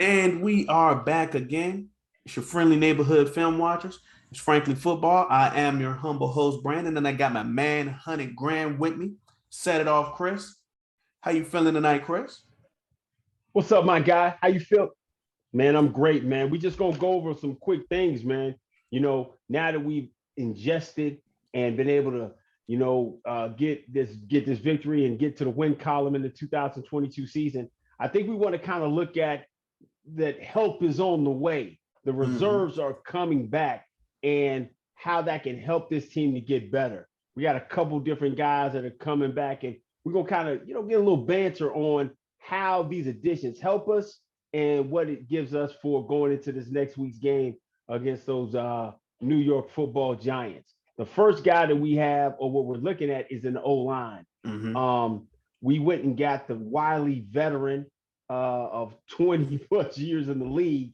And we are back again. It's your friendly neighborhood film watchers. It's Frankly Football. I am your humble host, Brandon, and I got my man, Hunter Graham, with me. Set it off, Chris. How you feeling tonight, Chris? What's up, my guy? How you feel? Man, I'm great, man. We just gonna go over some quick things, man. Now that we've ingested and been able to, get this victory and get to the win column in the 2022 season, I think we want to kind of look at that help is on the way. The Mm-hmm. reserves are coming back and how that can help this team to get better. We got a couple different guys that are coming back, and we're gonna kind of, get a little banter on how these additions help us and what it gives us for going into this next week's game against those New York football giants. The first guy that we have, or what we're looking at, is an O line. Mm-hmm. We went and got the wily veteran of 20 plus years in the league.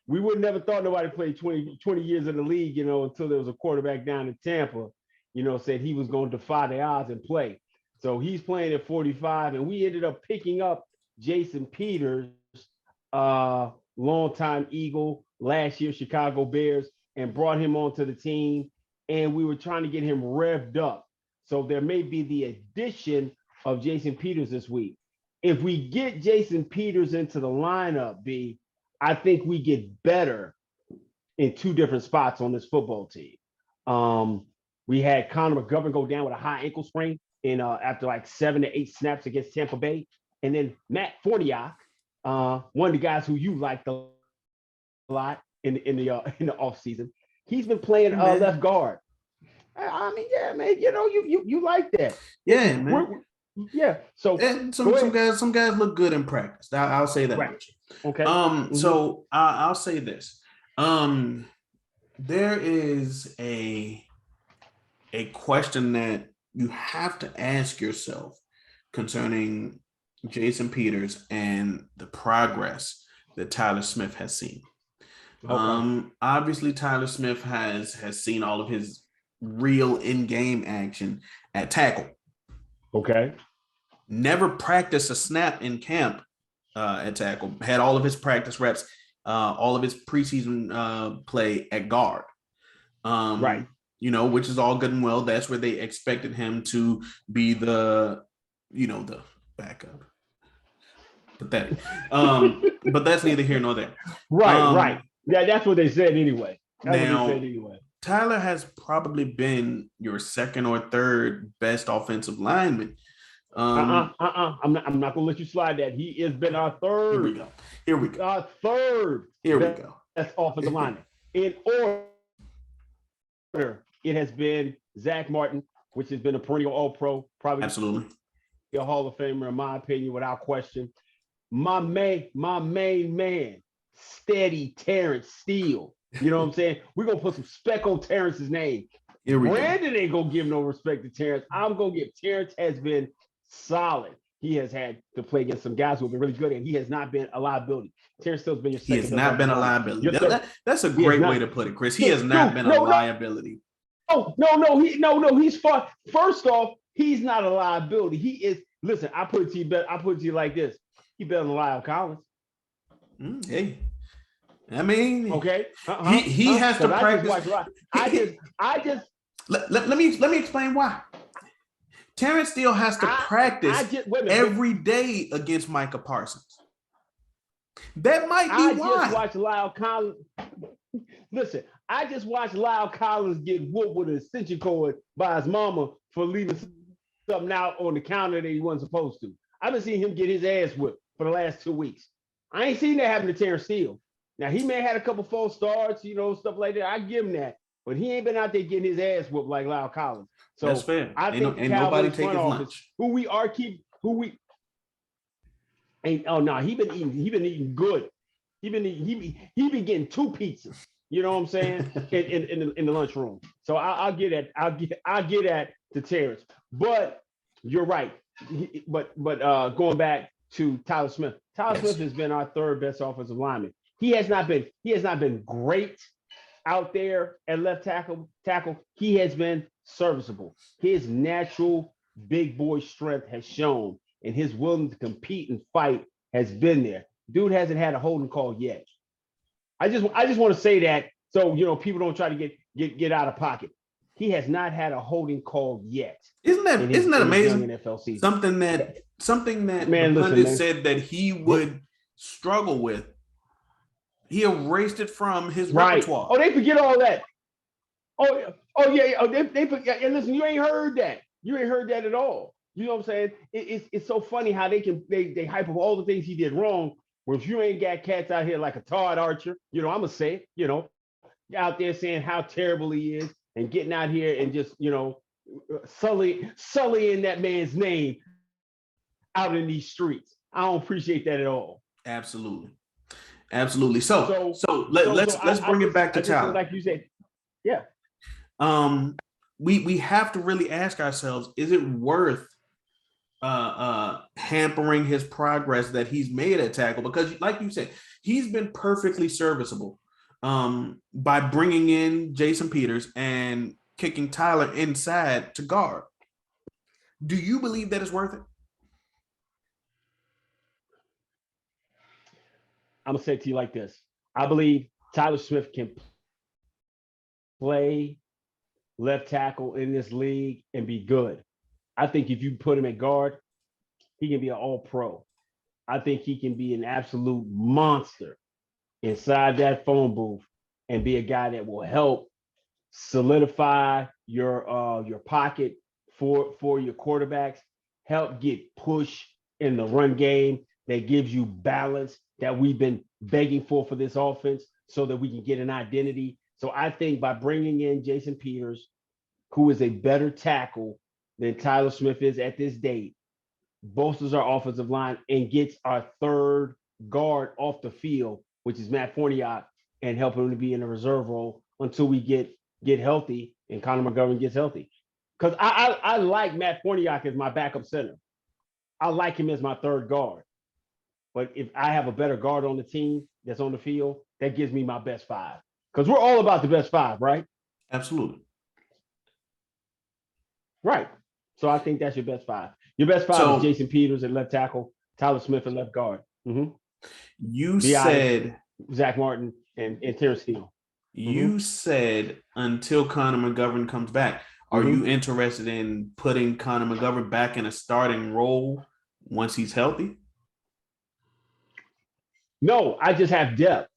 We would never thought nobody played 20 years in the league, until there was a quarterback down in Tampa, said he was going to defy the odds and play. So he's playing at 45, and we ended up picking up Jason Peters, longtime Eagle, last year Chicago Bears, and brought him onto the team. And we were trying to get him revved up. So there may be the addition of Jason Peters this week. If we get Jason Peters into the lineup, B, I think we get better in two different spots on this football team. We had Connor McGovern go down with a high ankle sprain after like 7 to 8 snaps against Tampa Bay. And then Matt Fortiak, one of the guys who you liked a lot in the offseason, he's been playing left guard. I mean, yeah, man, you like that. Yeah, man. Yeah. So and some guys look good in practice. I'll say that right. much. Okay. So I'll say this. There is a question that you have to ask yourself concerning Jason Peters and the progress that Tyler Smith has seen. Okay. Obviously, Tyler Smith has seen all of his real in-game action at tackle. Okay. Never practiced a snap in camp at tackle. Had all of his practice reps, all of his preseason play at guard. Right. Which is all good and well. That's where they expected him to be the backup. Pathetic. But that's neither here nor there. Right. Yeah, that's what they said anyway. Tyler has probably been your second or third best offensive lineman. I'm not gonna let you slide that. He has been our third. Here we go. Our third. Here we go. That's offensive lineman. In order, it has been Zach Martin, which has been a perennial All-Pro, probably absolutely a Hall of Famer in my opinion, without question. My main man, steady Terrence Steele. You know what I'm saying? We're gonna put some spec on Terrence's name. Brandon ain't gonna give no respect to Terrence. I'm gonna give Terrence has been solid. He has had to play against some guys who have been really good, and he has not been a liability. Terrence Still's been your second. He has not been a liability. That's a great way to put it, Chris. He has not been a liability. No, he's far. First off, he's not a liability. He is. Listen, I put it to you like this. He better than Lyle Collins. Hey, I mean, okay. He has to practice. I just. Let me explain why. Terrence Steele has to practice every day against Micah Parsons. That might be why. I just watched Lyle Collins. Listen, I just watched Lyle Collins get whooped with an extension cord by his mama for leaving something out on the counter that he wasn't supposed to. I've been seeing him get his ass whipped for the last 2 weeks. I ain't seen that happen to Terrence Steele. Now, he may have had a couple false starts, stuff like that. I give him that. But he ain't been out there getting his ass whooped like Lyle Collins. So that's fair. I think ain't nobody taking lunch. He been eating good. He been getting 2 pizzas. You know what I'm saying? in the lunchroom. So I'll get that. I'll get that to Terrence. But you're right. But going back to Tyler Smith. Smith has been our third best offensive lineman. He has not been great out there at left tackle. He has been serviceable. His natural big boy strength has shown, and his willingness to compete and fight has been there. dude hasn't had a holding call yet. I just want to say that so people don't try to get out of pocket. He has not had a holding call yet. Isn't that in his young amazing? NFL season. Something that the Man, listen, pundit man. said that he would struggle with. He erased it from his Right. repertoire. Oh, they forget all that. Yeah. Oh, they forget. And listen, you ain't heard that. You ain't heard that at all. You know what I'm saying? It's so funny how they hype up all the things he did wrong. Where if you ain't got cats out here like a Todd Archer, I'm gonna say it, out there saying how terrible he is and getting out here and just sullying that man's name out in these streets. I don't appreciate that at all. Absolutely. Absolutely. So So let's bring it back to I just Tyler. like you said, yeah. We have to really ask ourselves, is it worth hampering his progress that he's made at tackle? Because like you said, he's been perfectly serviceable by bringing in Jason Peters and kicking Tyler inside to guard. Do you believe that is worth it? I'm gonna say it to you like this. I believe Tyler Smith can play left tackle in this league and be good. I think if you put him at guard, he can be an all pro. I think he can be an absolute monster inside that phone booth and be a guy that will help solidify your pocket for your quarterbacks, help get push in the run game that gives you balance that we've been begging for this offense so that we can get an identity. So I think by bringing in Jason Peters, who is a better tackle than Tyler Smith is at this date, bolsters our offensive line and gets our third guard off the field, which is Matt Forniak, and help him to be in a reserve role until we get healthy and Connor McGovern gets healthy. Because I like Matt Forniak as my backup center. I like him as my third guard. But if I have a better guard on the team that's on the field, that gives me my best five. Because we're all about the best five, right? Absolutely. Right. So I think that's your best five. Your best five is Jason Peters at left tackle, Tyler Smith at left guard. You said Zach Martin and Terrence Steele. You said until Connor McGovern comes back. Are you interested in putting Connor McGovern back in a starting role once he's healthy? No, I just have depth.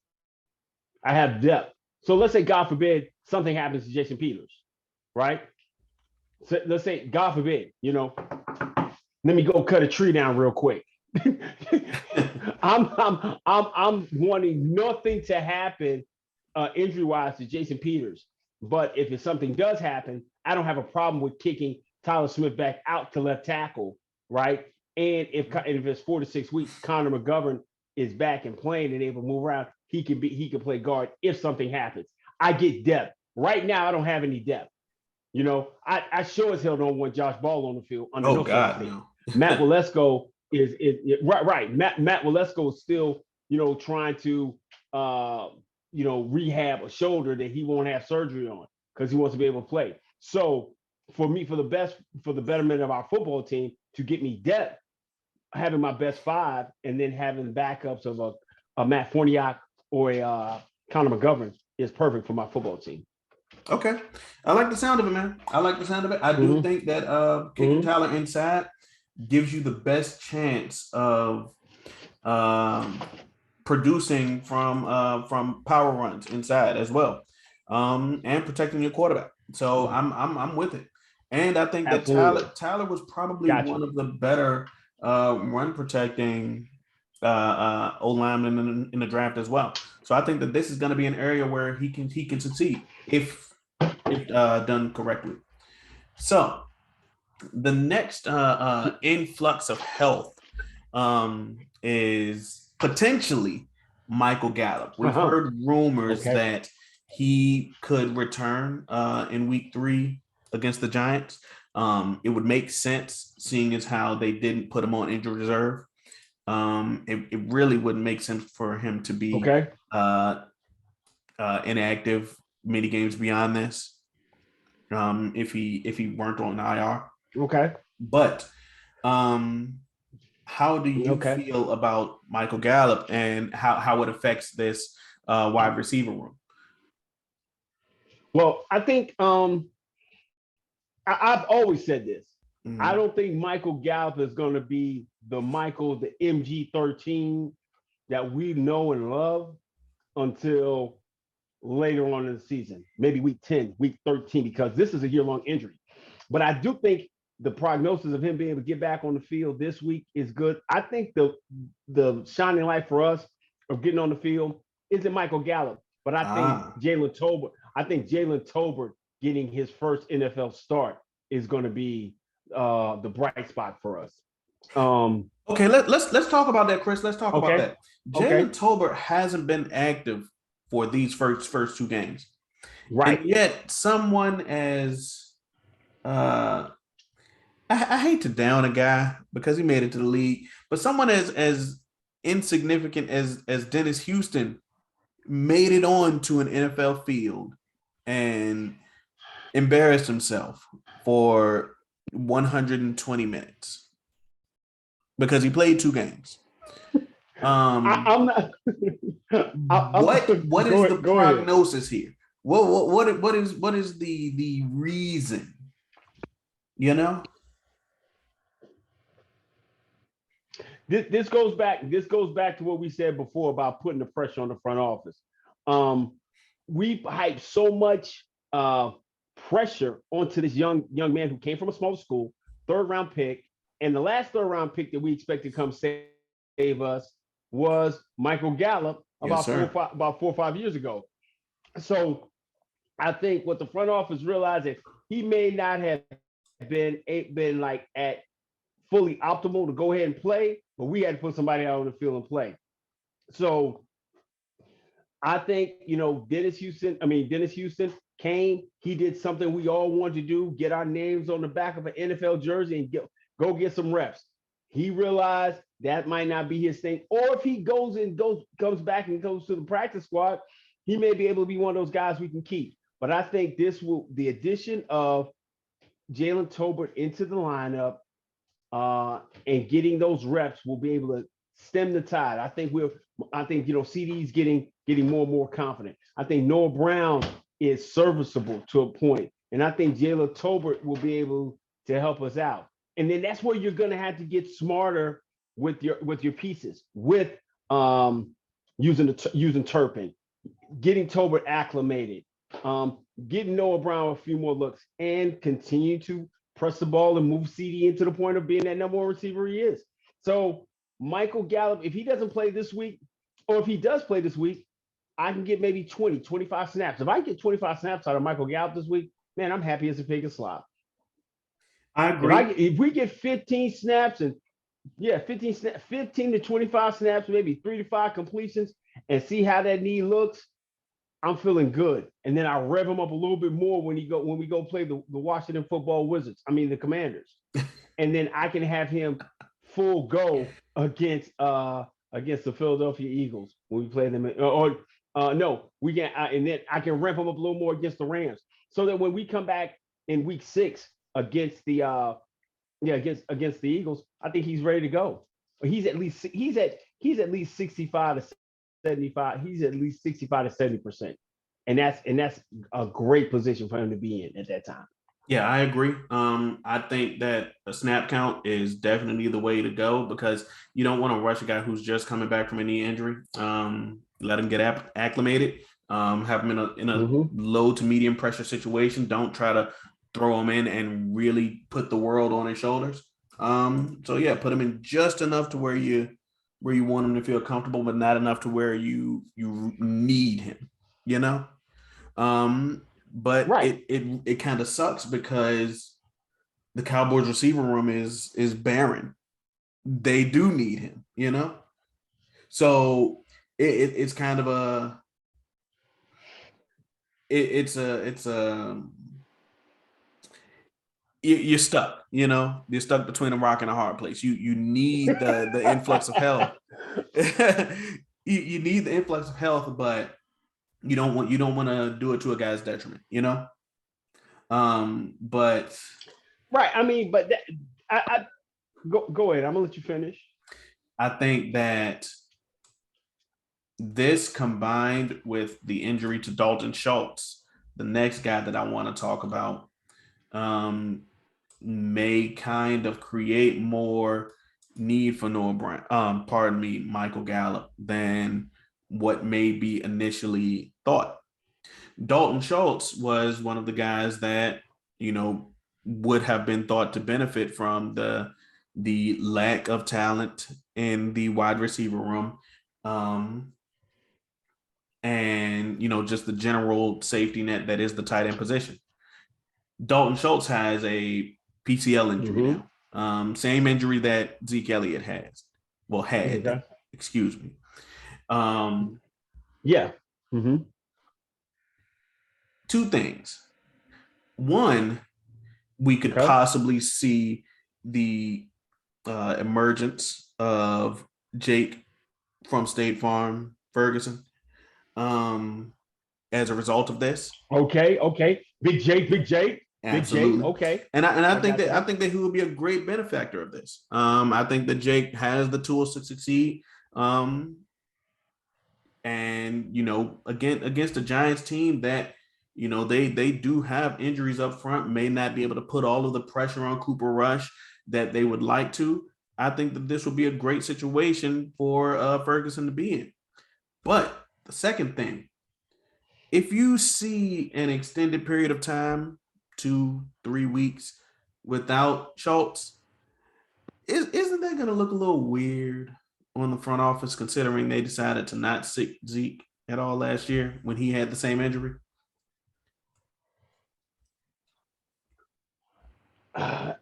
I have depth. So let's say, God forbid, something happens to Jason Peters, right? So let's say, God forbid, let me go cut a tree down real quick. I'm wanting nothing to happen injury-wise to Jason Peters. But if something does happen, I don't have a problem with kicking Tyler Smith back out to left tackle, right? And if it's 4 to 6 weeks, Connor McGovern is back and playing and able to move around, he can play guard if something happens. I get depth. Right now, I don't have any depth. I sure as hell don't want Josh Ball on the field. Oh God, no. Matt Walesko is right. Matt Walesko is still trying to rehab a shoulder that he won't have surgery on because he wants to be able to play. So for me, for the betterment of our football team, to get me depth, having my best five and then having backups of a Matt Forniak or a Connor McGovern is perfect for my football team. Okay. I like the sound of it, man. I like the sound of it. I do think that kicking Tyler inside gives you the best chance of producing from power runs inside as well, and protecting your quarterback. So I'm with it, and I think that Tyler was probably one of the better run protecting O linemen in the draft as well. So I think that this is going to be an area where he can succeed if done correctly. So the next influx of health is potentially Michael Gallup. We've heard rumors that he could return in week 3 against the Giants. It would make sense seeing as how they didn't put him on injured reserve. It really wouldn't make sense for him to be inactive many games beyond this. If he weren't on IR. Okay. But how do you Okay. feel about Michael Gallup and how it affects this wide receiver room? Well, I think I've always said this. I Mhm. don't think Michael Gallup is going to be the MG13 that we know and love until later on in the season, maybe week 10, week 13, because this is a year-long injury. But I do think the prognosis of him being able to get back on the field this week is good. I think the shining light for us of getting on the field isn't Michael Gallup, but Ah, I think Jalen Tolbert getting his first NFL start is going to be the bright spot for us. okay. Let's talk about that, Chris. Let's talk about Okay, that. Jalen okay, Tolbert hasn't been active for these first two games, and right. yet someone as uh, I hate to down a guy because he made it to the league, but someone as insignificant as Dennis Houston made it on to an NFL field and embarrassed himself for 120 minutes because he played two games. Um, I'm not. what is Go the go ahead. prognosis here? What is the reason? You know? This goes back. This goes back to what we said before about putting the pressure on the front office. Um, we hyped so much pressure onto this young man who came from a small school, third round pick, and the last third round pick that we expected to come save us was Michael Gallup Yes, sir. about 4 or 5 years ago. So I think what the front office realized is he may not have been like at fully optimal to go ahead and play, but we had to put somebody out on the field and play. So I think, Dennis Houston came, he did something we all wanted to do, get our names on the back of an NFL jersey and go get some reps. He realized that might not be his thing. Or if he comes back and goes to the practice squad, he may be able to be one of those guys we can keep. But I think the addition of Jalen Tolbert into the lineup and getting those reps will be able to stem the tide. I think CD's getting more and more confident. I think Noah Brown is serviceable to a point, and I think Jalen Tolbert will be able to help us out. And then that's where you're going to have to get smarter with your pieces, with using Turpin, getting Tolbert acclimated, getting Noah Brown a few more looks, and continue to press the ball and move CD into the point of being that number one receiver he is. So Michael Gallup, if he doesn't play this week, or if he does play this week, I can get maybe 20, 25 snaps. If I get 25 snaps out of Michael Gallup this week, man, I'm happy as a pig and slop. I agree. If we get 15 snaps and 15 to 25 snaps, maybe 3 to 5 completions, and see how that knee looks, I'm feeling good. And then I rev him up a little bit more when we go play the Washington Football Wizards. I mean the Commanders. And then I can have him full go against the Philadelphia Eagles when we play them. No, we can and then I can ramp him up a little more against the Rams. So that when we come back in week 6 against the against the Eagles, I think he's ready to go. He's at least 65 to 75. He's at least 65 to 70%. And that's a great position for him to be in at that time. Yeah, I agree. I think that a snap count is definitely the way to go because you don't want to rush a guy who's just coming back from a knee injury. Let him get acclimated. Have him in a Mm-hmm. low to medium pressure situation. Don't try to throw him in and really put the world on his shoulders. So yeah, put him in just enough to where you want him to feel comfortable, but not enough to where you need him. You know. But Right. it kind of sucks because the Cowboys receiver room is barren. They do need him, you know. So it's kind of it's a you're stuck, you know. You're stuck between a rock and a hard place. You need the influx of health. You need the influx of health, but you don't want to do it to a guy's detriment, you know. But Right. I mean, but I go ahead. I'm gonna let you finish. I think that this combined with the injury to Dalton Schultz, the next guy that I want to talk about, um, may kind of create more need for Noah Brown, pardon me, Michael Gallup, than what may be initially thought. Dalton Schultz was one of the guys that, you know, would have been thought to benefit from the lack of talent in the wide receiver room. Um, and just the general safety net that is the tight end position. Dalton Schultz has a PCL injury Mm-hmm. now, same injury that Zeke Elliott has. Well, had, Okay. excuse me. Um, Yeah. Mm-hmm. Two things. One, we could Okay. possibly see the emergence of Jake from State Farm Ferguson as a result of this. Okay. Okay. Big Jake. Big Jake. Big Jake. Absolutely. Okay. And I I think got that that. he will be a great benefactor of this. I think that Jake has the tools to succeed. Um, and again, against the Giants team that they do have injuries up front, may not be able to put all of the pressure on Cooper Rush that they would like to. I think that this would be a great situation for Ferguson to be in. But the second thing, if you see an extended period of time, 2-3 weeks, without Schultz, isn't that going to look a little weird on the front office, considering they decided to not sit Zeke at all last year when he had the same injury?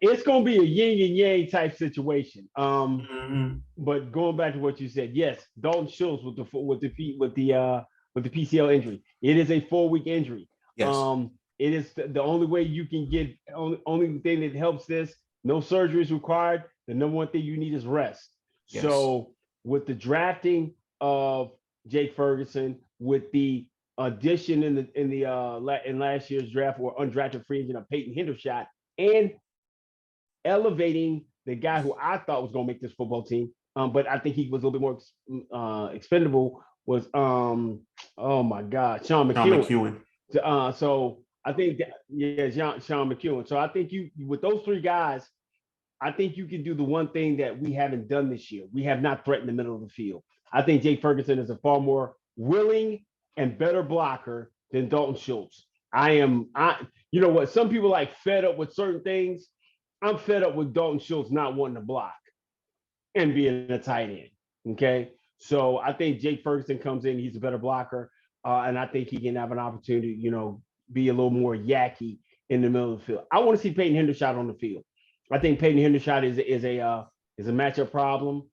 It's gonna be a yin and yang type situation. Mm-hmm. But going back to what you said, yes, Dalton Schultz with the PCL injury. It is a 4-week injury. Yes. It is the only way you can get. Only thing that helps this. No surgery is required. The number one thing you need is rest. Yes. So with the drafting of Jake Ferguson, with the addition in last year's draft or undrafted free agent of Peyton Hendershot, and elevating the guy who I thought was going to make this football team, but I think he was a little bit more expendable. Was oh my God, Sean Sean McEwen. McEwen. So I think that, yeah, Sean McEwen. So I think you with those three guys, I think you can do the one thing that we haven't done this year. We have not threatened the middle of the field. I think Jake Ferguson is a far more willing and better blocker than Dalton Schultz. You know what? Some people like fed up with certain things. I'm fed up with Dalton Schultz not wanting to block and being a tight end. Okay. So I think Jake Ferguson comes in, he's a better blocker. And I think he can have an opportunity, be a little more yacky in the middle of the field. I want to see Peyton Hendershot on the field. I think Peyton Hendershot is a matchup problem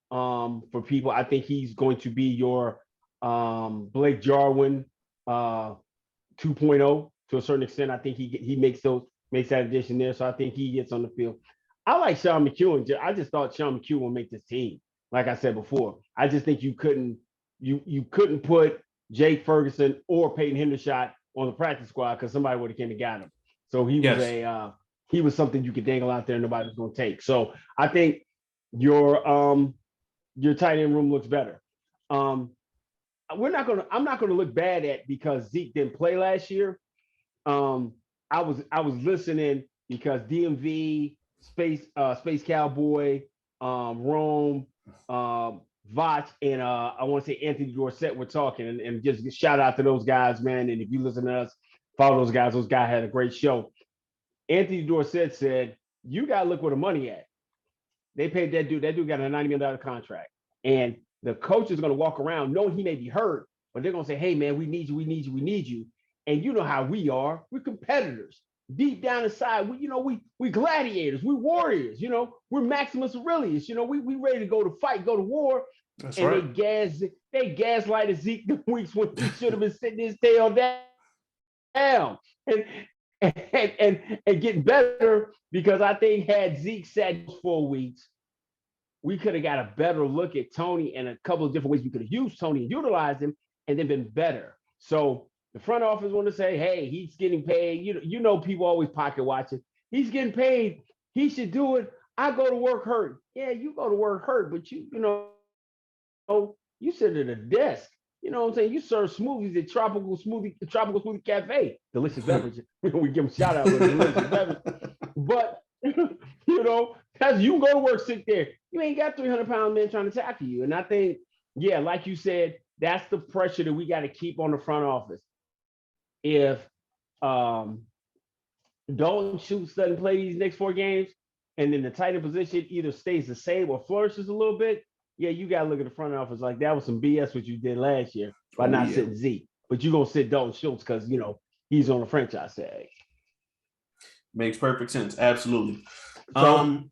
for people. I think he's going to be your Blake Jarwin 2.0 to a certain extent. I think he makes that addition there. So I think he gets on the field. I like Sean McEwen. I just thought Sean McEwen would make this team. Like I said before, I just think you couldn't put Jake Ferguson or Peyton Hendershot on the practice squad because somebody would have came and got him. So Yes. he was something you could dangle out there and nobody was going to take. So I think your tight end room looks better. Um, I'm not gonna look bad at because Zeke didn't play last year. Um, I was listening because DMV, Space Cowboy, Rome, Vach, and I want to say Anthony Dorsett were talking, and just shout out to those guys, man. And if you listen to us, follow those guys. Those guys had a great show. Anthony Dorsett said, "You got to look where the money at." They paid that dude. That dude got a $90 million contract, and the coach is going to walk around knowing he may be hurt, but they're going to say, "Hey, man, we need you. We need you. We need you." And you know how we are. We're competitors. Deep down inside, we gladiators. We warriors. We're Maximus Aurelius. We ready to go to fight, go to war. That's And right. they gaslighted Zeke the weeks when he should have been sitting his tail down and and getting better because I think had Zeke sat 4 weeks, we could have got a better look at Tony and a couple of different ways we could have used Tony and utilized him and then been better. So the front office want to say, hey, he's getting paid. People always pocket watching. He's getting paid. He should do it. I go to work hurt. Yeah, you go to work hurt, but you sit at a desk. You know what I'm saying? You serve smoothies at Tropical Smoothie Cafe. Delicious beverage. We give them shout out with a delicious beverage. But that's you go to work, sit there. You ain't got 300-pound men trying to tackle you. And I think, yeah, like you said, that's the pressure that we got to keep on the front office. If um, Dalton Schultz doesn't play these next 4 games, and then the tight end position either stays the same or flourishes a little bit, yeah, you got to look at the front office like that was some BS what you did last year by Oh not yeah, sitting Zeke. But you're going to sit Dalton Schultz because, he's on the franchise tag. makes perfect sense. Absolutely. So,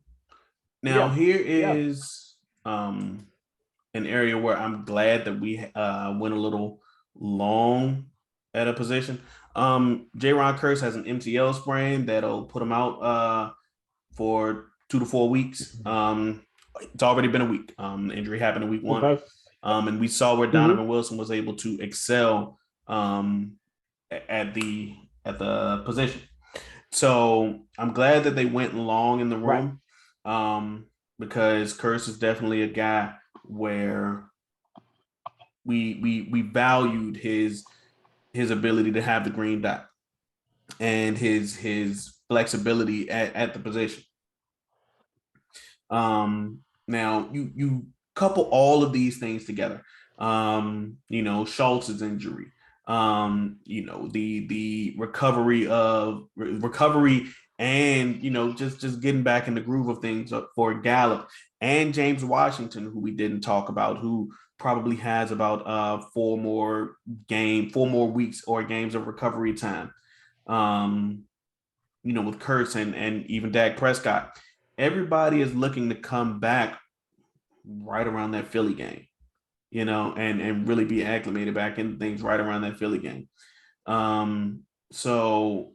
Now yeah, here yeah. is an area where I'm glad that we went a little long at a position. J-Ron Curse has an MCL sprain that'll put him out for 2 to 4 weeks. It's already been a week. The injury happened in week 1. Okay. And we saw where Mm-hmm. Donovan Wilson was able to excel at the position. So I'm glad that they went long in the Right. room, because Curse is definitely a guy where we valued his ability to have the green dot and his flexibility at the position. Now you couple all of these things together. Schultz's injury, the recovery and just getting back in the groove of things for Gallup and James Washington, who we didn't talk about, who probably has about 4 more weeks or games of recovery time. With Kurtz and even Dak Prescott, everybody is looking to come back right around that Philly game, and really be acclimated back into things right around that Philly game. So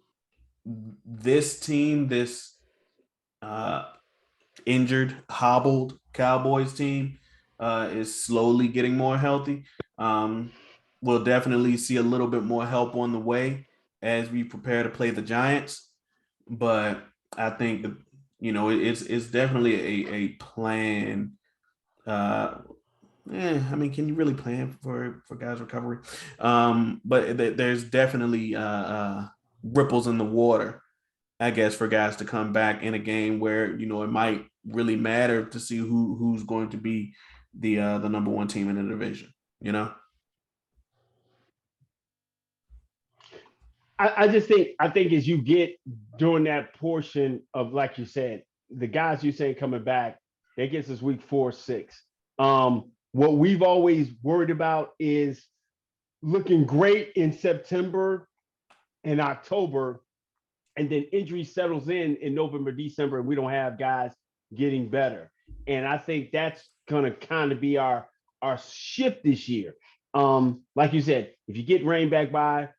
this team, this uh, injured, hobbled Cowboys team, is slowly getting more healthy. We'll definitely see a little bit more help on the way as we prepare to play the Giants. But I think that it's definitely a plan. I mean, can you really plan for guys' recovery? But there's definitely ripples in the water, I guess, for guys to come back in a game where it might really matter to see who's going to be the number one team in the division. You know. I think as you get during that portion of, like you said, the guys you say coming back, that gets us week 4, 6. What we've always worried about is looking great in September and October, and then injury settles in November, December, and we don't have guys getting better. And I think that's gonna kind of be our shift this year. Like you said, if you get rain back by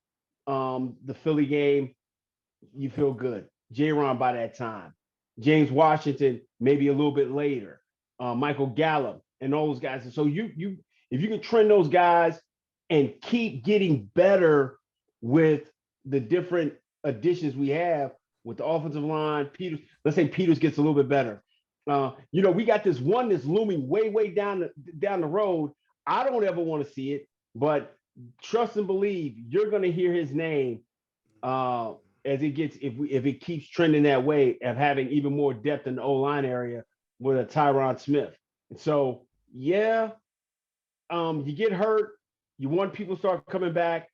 the Philly game, you feel good. J-Ron by that time. James Washington maybe a little bit later. Michael Gallup and all those guys. And so you if you can trend those guys and keep getting better with the different additions we have with the offensive line, Peters. Let's say Peters gets a little bit better. We got this one that's looming way down the road. I don't ever want to see it, but trust and believe you're going to hear his name as it gets if it keeps trending that way of having even more depth in the O-line area with a Tyron Smith. And so, yeah, you get hurt, you want people to start coming back,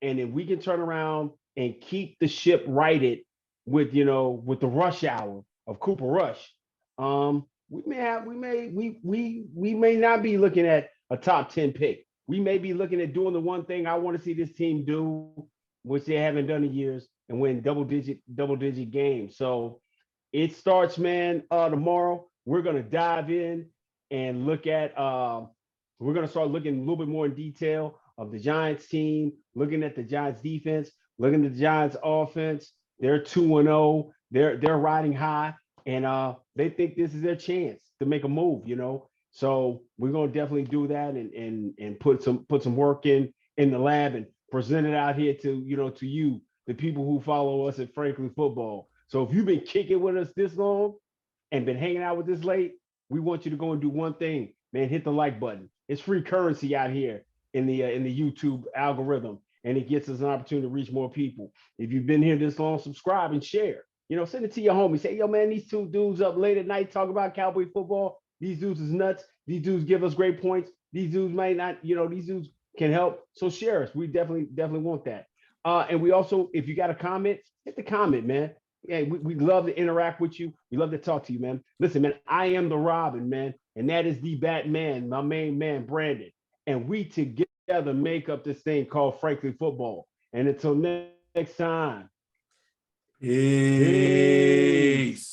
and then we can turn around and keep the ship righted with the rush hour of Cooper Rush. We may not be looking at a top 10 pick. We may be looking at doing the one thing I want to see this team do, which they haven't done in years, and win double digit games. So it starts, man, tomorrow. We're gonna dive in and look at we're gonna start looking a little bit more in detail of the Giants team, looking at the Giants defense, looking at the Giants offense. They're 2-0. They're riding high, and they think this is their chance to make a move. So we're gonna definitely do that and put some work in the lab and present it out here to you, the people who follow us at Frankly Football. So if you've been kicking with us this long, and been hanging out with us late, we want you to go and do one thing, man. Hit the like button. It's free currency out here in the YouTube algorithm, and it gets us an opportunity to reach more people. If you've been here this long, subscribe and share. Send it to your homie. Say, yo, man, these two dudes up late at night talk about Cowboy football. These dudes is nuts. These dudes give us great points. These dudes might not, these dudes can help. So share us. We definitely want that. And we also, if you got a comment, hit the comment, man. Yeah, we love to interact with you. We love to talk to you, man. Listen, man, I am the Robin, man, and that is the Batman, my main man, Brandon. And we together make up this thing called Frankly Football. And until next time, Peace.